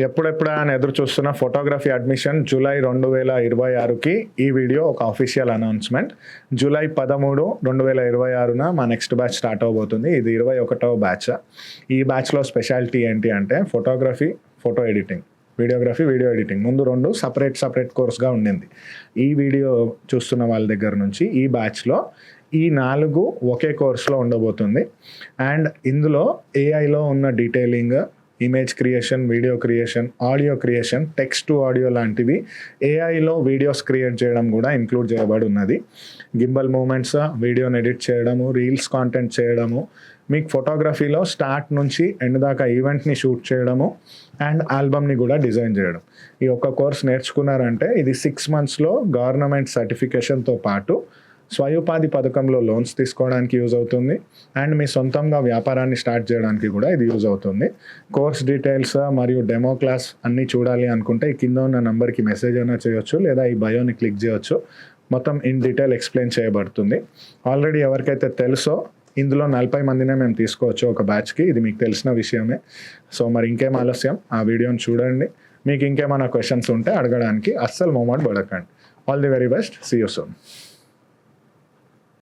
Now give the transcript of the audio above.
ఎప్పుడెప్పుడా అని ఎదురు చూస్తున్న ఫోటోగ్రఫీ అడ్మిషన్ జూలై 2026కి ఈ వీడియో ఒక అఫీషియల్ అనౌన్స్మెంట్. జూలై 13, 2026న మా నెక్స్ట్ బ్యాచ్ స్టార్ట్ అవబోతుంది. ఇది 21వ బ్యాచ్. ఈ బ్యాచ్లో స్పెషాలిటీ ఏంటి అంటే photography, photo editing, videography, video editing ముందు 2 సపరేట్ కోర్స్గా ఉండింది. ఈ వీడియో చూస్తున్న వాళ్ళ దగ్గర నుంచి ఈ బ్యాచ్లో ఈ 4 ఒకే కోర్స్లో ఉండబోతుంది. అండ్ ఇందులో ఏఐలో ఉన్న detailing, image creation, video creation, audio creation, text to audio లాంటివి ఏఐలో వీడియోస్ క్రియేట్ చేయడం కూడా ఇంక్లూడ్ చేయబడి ఉన్నది. గింబల్ మూమెంట్స్, వీడియోని ఎడిట్ చేయడము, రీల్స్ కాంటెంట్ చేయడము, మీకు ఫోటోగ్రఫీలో స్టార్ట్ నుంచి ఎండ్ దాకా ఈవెంట్ని షూట్ చేయడము అండ్ ఆల్బమ్ని కూడా డిజైన్ చేయడం. ఈ ఒక్క కోర్స్ నేర్చుకున్నారంటే ఇది 6 monthsలో గవర్నమెంట్ సర్టిఫికేషన్తో పాటు స్వయుపాధి పథకంలో లోన్స్ తీసుకోవడానికి యూజ్ అవుతుంది. అండ్ మీ సొంతంగా వ్యాపారాన్ని స్టార్ట్ చేయడానికి కూడా ఇది యూజ్ అవుతుంది. కోర్స్ డీటెయిల్స్ మరియు డెమో క్లాస్ అన్నీ చూడాలి అనుకుంటే ఈ కింద ఉన్న నెంబర్కి మెసేజ్ అయినా చేయొచ్చు, లేదా ఈ బయోని క్లిక్ చేయొచ్చు. మొత్తం ఇన్ డీటెయిల్ ఎక్స్ప్లెయిన్ చేయబడుతుంది. ఆల్రెడీ ఎవరికైతే తెలుసో ఇందులో 40 మందినే మేము తీసుకోవచ్చు ఒక బ్యాచ్కి. ఇది మీకు తెలిసిన విషయమే. సో మరి ఇంకేం ఆలస్యం, ఆ వీడియోని చూడండి. మీకు ఇంకేమైనా క్వశ్చన్స్ ఉంటే అడగడానికి అస్సలు మొహమాట పడకండి. All the very best. See you soon.